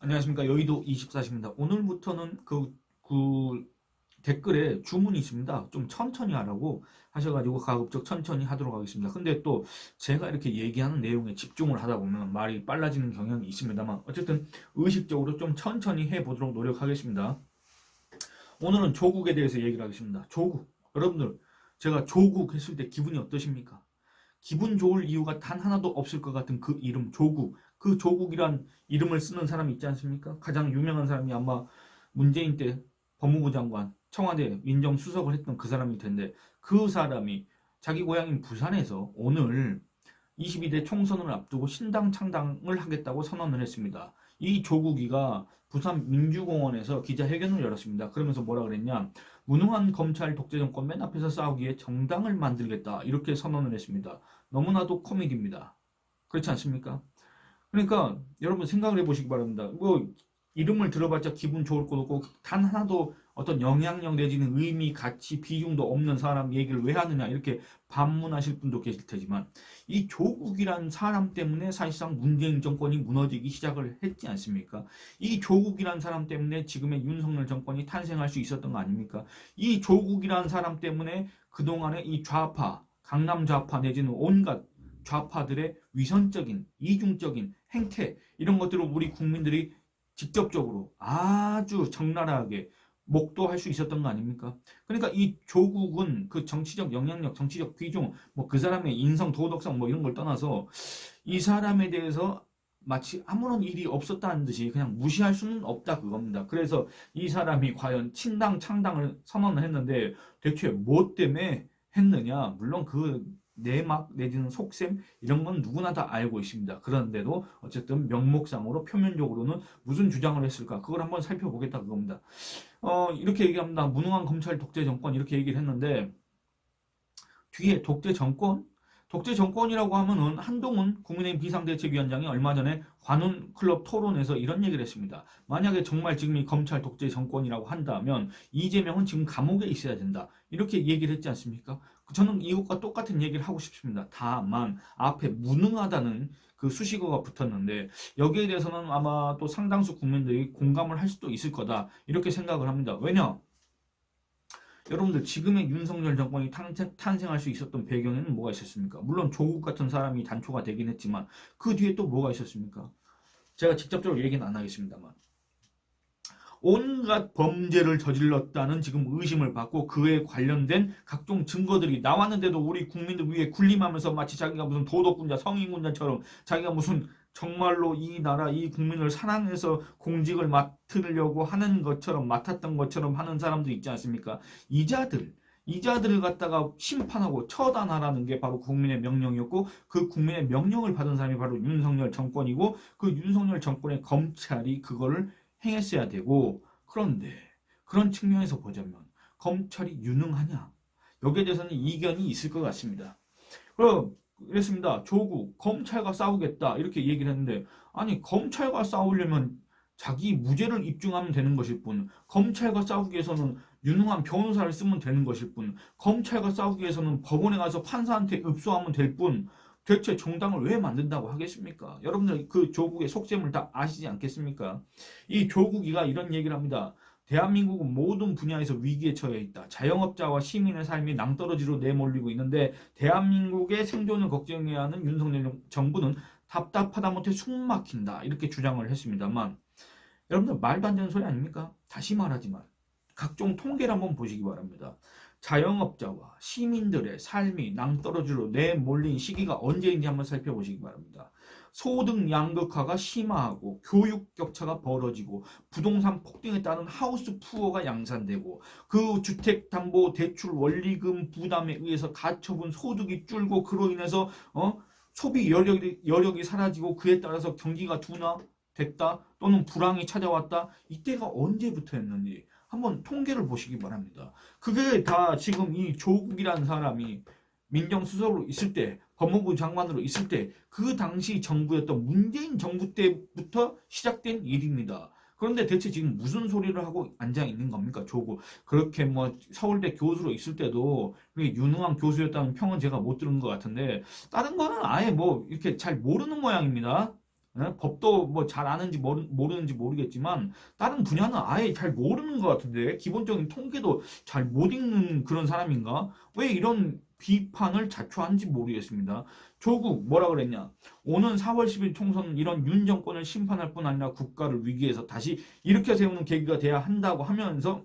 안녕하십니까. 여의도 24시입니다. 오늘부터는 댓글에 주문이 있습니다. 좀 천천히 하라고 하셔가지고 가급적 천천히 하도록 하겠습니다. 근데 또 제가 이렇게 얘기하는 내용에 집중을 하다 보면 말이 빨라지는 경향이 있습니다만 어쨌든 의식적으로 좀 천천히 해보도록 노력하겠습니다. 오늘은 조국에 대해서 얘기를 하겠습니다. 조국. 여러분들, 제가 조국 했을 때 기분이 어떠십니까? 기분 좋을 이유가 단 하나도 없을 것 같은 그 이름 조국. 그 조국이란 이름을 쓰는 사람이 있지 않습니까? 가장 유명한 사람이 아마 문재인 때 법무부 장관, 청와대 민정수석을 했던 그 사람일 텐데 그 사람이 자기 고향인 부산에서 오늘 22대 총선을 앞두고 신당 창당을 하겠다고 선언을 했습니다. 이 조국이가 부산 민주공원에서 기자회견을 열었습니다. 그러면서 뭐라 그랬냐? 무능한 검찰 독재 정권 맨 앞에서 싸우기에 정당을 만들겠다. 이렇게 선언을 했습니다. 너무나도 코미디입니다. 그렇지 않습니까? 그러니까 여러분 생각을 해보시기 바랍니다. 뭐 이름을 들어봤자 기분 좋을 것도 없고 단 하나도 어떤 영향력 내지는 의미, 가치, 비중도 없는 사람 얘기를 왜 하느냐 이렇게 반문하실 분도 계실 테지만 이 조국이란 사람 때문에 사실상 문재인 정권이 무너지기 시작을 했지 않습니까? 이 조국이란 사람 때문에 지금의 윤석열 정권이 탄생할 수 있었던 거 아닙니까? 이 조국이란 사람 때문에 그동안의 이 좌파, 강남 좌파 내지는 온갖 좌파들의 위선적인, 이중적인 행태 이런 것들을 우리 국민들이 직접적으로 아주 적나라하게 목도할 수 있었던 거 아닙니까? 그러니까 이 조국은 그 정치적 영향력, 정치적 비중, 뭐 그 사람의 인성, 도덕성 뭐 이런 걸 떠나서 이 사람에 대해서 마치 아무런 일이 없었다는 듯이 그냥 무시할 수는 없다 그겁니다. 그래서 이 사람이 과연 친당 창당을 선언을 했는데 대체 뭐 때문에 했느냐? 물론 그 내막 내지는 속셈 이런 건 누구나 다 알고 있습니다. 그런데도 어쨌든 명목상으로 표면적으로는 무슨 주장을 했을까? 그걸 한번 살펴보겠다 그겁니다. 이렇게 얘기합니다. 무능한 검찰 독재 정권 이렇게 얘기를 했는데 뒤에 독재 정권? 독재 정권이라고 하면은 한동훈 국민의힘 비상대책위원장이 얼마 전에 관훈 클럽 토론에서 이런 얘기를 했습니다. 만약에 정말 지금 이 검찰 독재 정권이라고 한다면 이재명은 지금 감옥에 있어야 된다. 이렇게 얘기를 했지 않습니까? 저는 이것과 똑같은 얘기를 하고 싶습니다. 다만 앞에 무능하다는 그 수식어가 붙었는데 여기에 대해서는 아마 또 상당수 국민들이 공감을 할 수도 있을 거다. 이렇게 생각을 합니다. 왜냐? 여러분들 지금의 윤석열 정권이 탄생할 수 있었던 배경에는 뭐가 있었습니까? 물론 조국 같은 사람이 단초가 되긴 했지만 그 뒤에 또 뭐가 있었습니까? 제가 직접적으로 얘기는 안 하겠습니다만 온갖 범죄를 저질렀다는 지금 의심을 받고 그에 관련된 각종 증거들이 나왔는데도 우리 국민들 위에 군림하면서 마치 자기가 무슨 도덕군자, 성인군자처럼 자기가 무슨 정말로 이 나라, 이 국민을 사랑해서 공직을 맡으려고 하는 것처럼 맡았던 것처럼 하는 사람들 있지 않습니까? 이자들을 갖다가 심판하고 처단하라는 게 바로 국민의 명령이었고 그 국민의 명령을 받은 사람이 바로 윤석열 정권이고 그 윤석열 정권의 검찰이 그거를 행했어야 되고 그런데 그런 측면에서 보자면 검찰이 유능하냐? 여기에 대해서는 이견이 있을 것 같습니다. 그랬습니다. 조국 검찰과 싸우겠다 이렇게 얘기를 했는데 아니 검찰과 싸우려면 자기 무죄를 입증하면 되는 것일 뿐 검찰과 싸우기 위해서는 유능한 변호사를 쓰면 되는 것일 뿐 검찰과 싸우기 위해서는 법원에 가서 판사한테 읍소하면 될 뿐 대체 정당을 왜 만든다고 하겠습니까? 여러분들 그 조국의 속셈을 다 아시지 않겠습니까? 이 조국이가 이런 얘기를 합니다. 대한민국은 모든 분야에서 위기에 처해 있다. 자영업자와 시민의 삶이 낭떠러지로 내몰리고 있는데 대한민국의 생존을 걱정해야 하는 윤석열 정부는 답답하다 못해 숨 막힌다. 이렇게 주장을 했습니다만 여러분들 말도 안 되는 소리 아닙니까? 다시 말하지만 각종 통계를 한번 보시기 바랍니다. 자영업자와 시민들의 삶이 낭떠러지로 내몰린 시기가 언제인지 한번 살펴보시기 바랍니다. 소득 양극화가 심화하고 교육 격차가 벌어지고 부동산 폭등에 따른 하우스 푸어가 양산되고 그 주택담보대출 원리금 부담에 의해서 가처분 소득이 줄고 그로 인해서 소비 여력이 사라지고 그에 따라서 경기가 둔화됐다 또는 불황이 찾아왔다. 이때가 언제부터였는지 한번 통계를 보시기 바랍니다. 그게 다 지금 이 조국이라는 사람이 민정수석으로 있을 때 법무부 장관으로 있을 때 그 당시 정부였던 문재인 정부 때부터 시작된 일입니다. 그런데 대체 지금 무슨 소리를 하고 앉아 있는 겁니까? 조국. 그렇게 뭐 서울대 교수로 있을 때도 유능한 교수였다는 평은 제가 못 들은 것 같은데 다른 거는 아예 뭐 이렇게 잘 모르는 모양입니다. 예? 법도 뭐 잘 아는지 모르는지 모르겠지만 다른 분야는 아예 잘 모르는 것 같은데 기본적인 통계도 잘 못 읽는 그런 사람인가? 왜 이런 비판을 자초하는지 모르겠습니다. 조국 뭐라 그랬냐? 오는 4월 10일 총선은 이런 윤 정권을 심판할 뿐 아니라 국가를 위기에서 다시 일으켜 세우는 계기가 돼야 한다고 하면서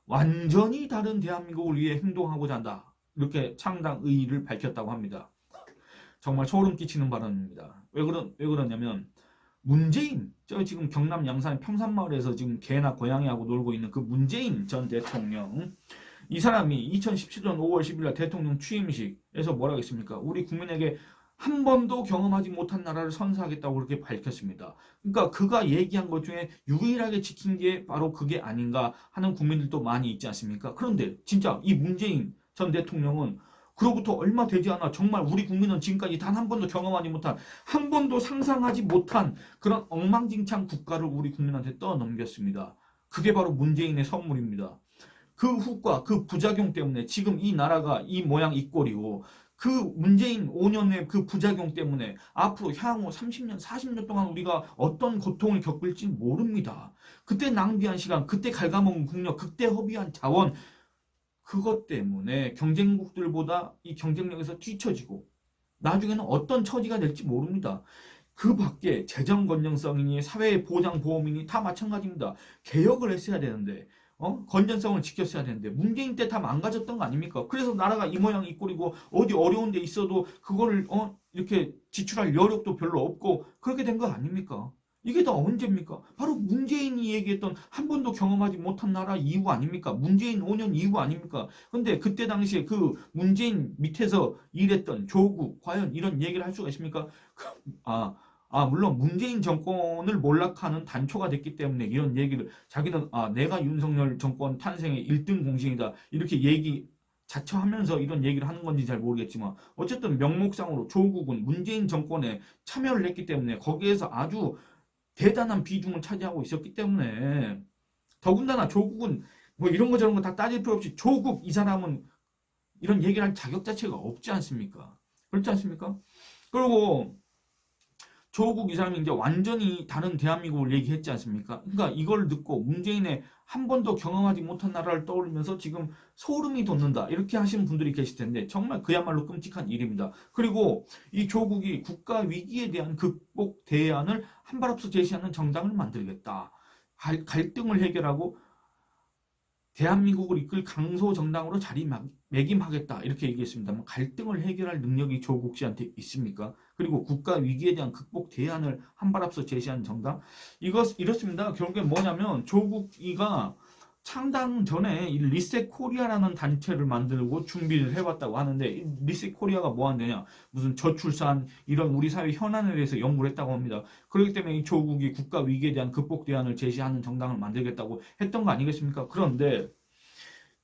완전히 다른 대한민국을 위해 행동하고자 한다. 이렇게 창당 의의를 밝혔다고 합니다. 정말 소름 끼치는 발언입니다. 왜 그러냐면 문재인, 저 지금 경남 양산 평산마을에서 지금 개나 고양이하고 놀고 있는 그 문재인 전 대통령, 이 사람이 2017년 5월 10일 날 대통령 취임식에서 뭐라고 했습니까? 우리 국민에게 한 번도 경험하지 못한 나라를 선사하겠다고 그렇게 밝혔습니다. 그러니까 그가 얘기한 것 중에 유일하게 지킨 게 바로 그게 아닌가 하는 국민들도 많이 있지 않습니까? 그런데 진짜 이 문재인 전 대통령은 그로부터 얼마 되지 않아 정말 우리 국민은 지금까지 단 한 번도 경험하지 못한, 한 번도 상상하지 못한 그런 엉망진창 국가를 우리 국민한테 떠넘겼습니다. 그게 바로 문재인의 선물입니다. 그 후과 그 부작용 때문에 지금 이 나라가 이 모양 이 꼴이고, 그 문재인 5년의 그 부작용 때문에 앞으로 향후 30년, 40년 동안 우리가 어떤 고통을 겪을지 모릅니다. 그때 낭비한 시간, 그때 갉아먹은 국력, 그때 허비한 자원, 그것 때문에 경쟁국들보다 이 경쟁력에서 뒤처지고 나중에는 어떤 처지가 될지 모릅니다. 그 밖에 재정 건전성이니 사회 보장 보험이니 다 마찬가지입니다. 개혁을 했어야 되는데 건전성을 지켰어야 되는데 문재인 때 다 망가졌던 거 아닙니까? 그래서 나라가 이 모양 이 꼴이고 어디 어려운 데 있어도 그거를 이렇게 지출할 여력도 별로 없고 그렇게 된 거 아닙니까? 이게 다 언제입니까? 바로 문재인이 얘기했던 한 번도 경험하지 못한 나라 이후 아닙니까? 문재인 5년 이후 아닙니까? 근데 그때 당시에 그 문재인 밑에서 일했던 조국, 과연 이런 얘기를 할 수가 있습니까? 물론 문재인 정권을 몰락하는 단초가 됐기 때문에 이런 얘기를 자기는 내가 윤석열 정권 탄생의 1등 공신이다 이렇게 얘기 자처하면서 이런 얘기를 하는 건지 잘 모르겠지만 어쨌든 명목상으로 조국은 문재인 정권에 참여를 했기 때문에 거기에서 아주 대단한 비중을 차지하고 있었기 때문에 더군다나 조국은 뭐 이런 거 저런 거 다 따질 필요 없이 조국 이 사람은 이런 얘기를 할 자격 자체가 없지 않습니까? 그렇지 않습니까? 그리고 조국 이 사람이 이제 완전히 다른 대한민국을 얘기했지 않습니까? 그러니까 이걸 듣고 문재인의 한 번도 경험하지 못한 나라를 떠올리면서 지금 소름이 돋는다 이렇게 하시는 분들이 계실 텐데 정말 그야말로 끔찍한 일입니다. 그리고 이 조국이 국가 위기에 대한 극복 대안을 한 발 앞서 제시하는 정당을 만들겠다. 갈등을 해결하고 대한민국을 이끌 강소 정당으로 자리매김하겠다 이렇게 얘기했습니다. 갈등을 해결할 능력이 조국 씨한테 있습니까? 그리고 국가 위기에 대한 극복 대안을 한 발 앞서 제시한 정당? 이렇습니다. 결국에 뭐냐면 조국이가 창당 전에 이 리셋 코리아라는 단체를 만들고 준비를 해왔다고 하는데 이 리셋 코리아가 뭐 한대냐? 무슨 저출산 이런 우리 사회 현안에 대해서 연구를 했다고 합니다. 그렇기 때문에 이 조국이 국가 위기에 대한 극복 대안을 제시하는 정당을 만들겠다고 했던 거 아니겠습니까? 그런데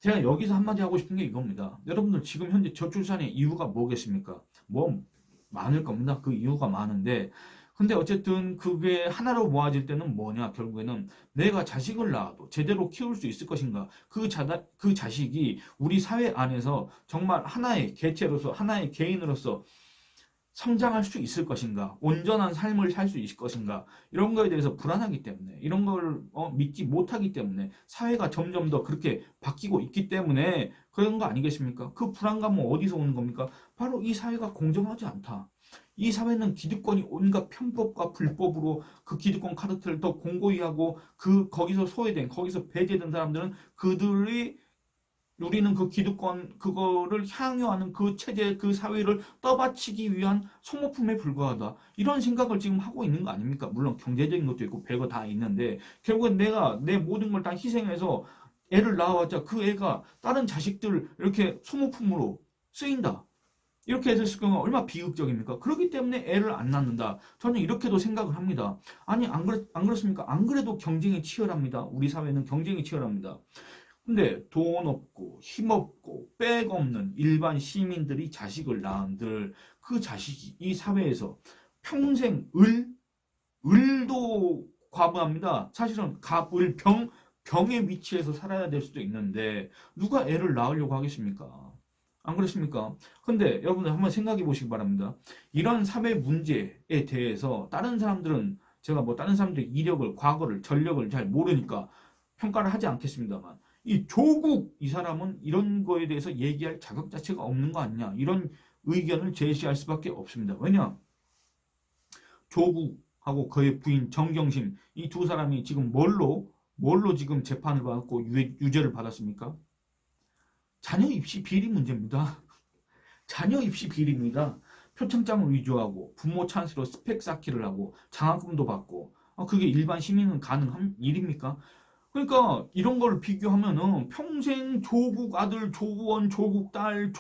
제가 여기서 한마디 하고 싶은 게 이겁니다. 여러분들 지금 현재 저출산의 이유가 뭐겠습니까? 뭐 많을 겁니다. 그 이유가 많은데 근데 어쨌든 그게 하나로 모아질 때는 뭐냐? 결국에는 내가 자식을 낳아도 제대로 키울 수 있을 것인가? 그 자식이 우리 사회 안에서 정말 하나의 개체로서 하나의 개인으로서 성장할 수 있을 것인가? 온전한 삶을 살 수 있을 것인가? 이런 거에 대해서 불안하기 때문에 이런 걸 믿지 못하기 때문에 사회가 점점 더 그렇게 바뀌고 있기 때문에 그런 거 아니겠습니까? 그 불안감은 어디서 오는 겁니까? 바로 이 사회가 공정하지 않다. 이 사회는 기득권이 온갖 편법과 불법으로 그 기득권 카르텔을 더 공고히 하고 거기서 소외된 거기서 배제된 사람들은 그들이 누리는 그 기득권 그거를 향유하는 그 체제 그 사회를 떠받치기 위한 소모품에 불과하다 이런 생각을 지금 하고 있는 거 아닙니까? 물론 경제적인 것도 있고 별거 다 있는데 결국엔 내가 내 모든 걸 다 희생해서 애를 낳아왔자 그 애가 다른 자식들 이렇게 소모품으로 쓰인다 이렇게 됐을 경우 얼마나 비극적입니까? 그렇기 때문에 애를 안 낳는다. 저는 이렇게도 생각을 합니다. 아니 안 그렇습니까? 안 그래도 경쟁이 치열합니다. 우리 사회는 경쟁이 치열합니다. 근데 돈 없고 힘 없고 백 없는 일반 시민들이 자식을 낳은들 그 자식이 이 사회에서 평생 을도 과부합니다. 사실은 병의 위치에서 살아야 될 수도 있는데 누가 애를 낳으려고 하겠습니까? 안 그렇습니까? 근데 여러분들 한번 생각해 보시기 바랍니다. 이런 사회 문제에 대해서 다른 사람들은 제가 뭐 다른 사람들의 이력을, 과거를, 전력을 잘 모르니까 평가를 하지 않겠습니다만 이 조국 이 사람은 이런 거에 대해서 얘기할 자격 자체가 없는 거 아니냐 이런 의견을 제시할 수밖에 없습니다. 왜냐? 조국하고 그의 부인 정경심 이 두 사람이 지금 뭘로 지금 재판을 받았고 유죄를 받았습니까? 자녀 입시 비리 문제입니다. 자녀 입시 비리입니다. 표창장을 위조하고 부모 찬스로 스펙 쌓기를 하고 장학금도 받고 그게 일반 시민은 가능한 일입니까? 그러니까 이런 걸 비교하면은 평생 조국 아들, 조원, 조국 딸,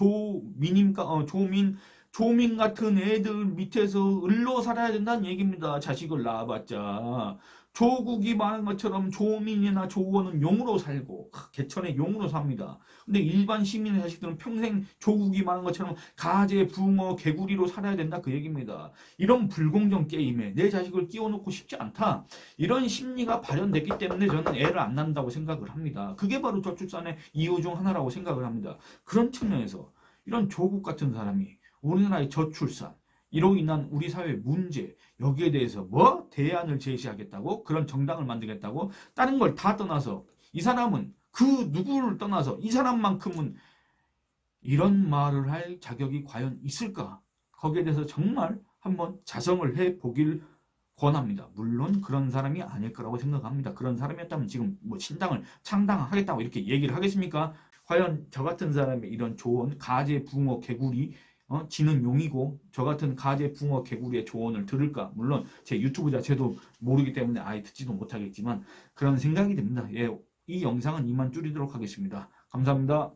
조민 같은 애들 밑에서 을로 살아야 된다는 얘기입니다. 자식을 낳아봤자. 조국이 말한 것처럼 조민이나 조원은 용으로 살고 개천의 용으로 삽니다. 근데 일반 시민의 자식들은 평생 조국이 말한 것처럼 가재, 붕어, 개구리로 살아야 된다 그 얘기입니다. 이런 불공정 게임에 내 자식을 끼워놓고 싶지 않다. 이런 심리가 발현됐기 때문에 저는 애를 안 낳는다고 생각을 합니다. 그게 바로 저출산의 이유 중 하나라고 생각을 합니다. 그런 측면에서 이런 조국 같은 사람이 우리나라의 저출산, 이로 인한 우리 사회 문제, 여기에 대해서 뭐 대안을 제시하겠다고? 그런 정당을 만들겠다고? 다른 걸 다 떠나서 이 사람은 그 누구를 떠나서 이 사람만큼은 이런 말을 할 자격이 과연 있을까? 거기에 대해서 정말 한번 자성을 해보길 권합니다. 물론 그런 사람이 아닐 거라고 생각합니다. 그런 사람이었다면 지금 뭐 신당을 창당하겠다고 이렇게 얘기를 하겠습니까? 과연 저 같은 사람의 이런 조언, 가재, 붕어, 개구리, 지는 용이고 저 같은 가재, 붕어, 개구리의 조언을 들을까? 물론 제 유튜브 자체도 모르기 때문에 아예 듣지도 못하겠지만 그런 생각이 듭니다. 예, 이 영상은 이만 줄이도록 하겠습니다. 감사합니다.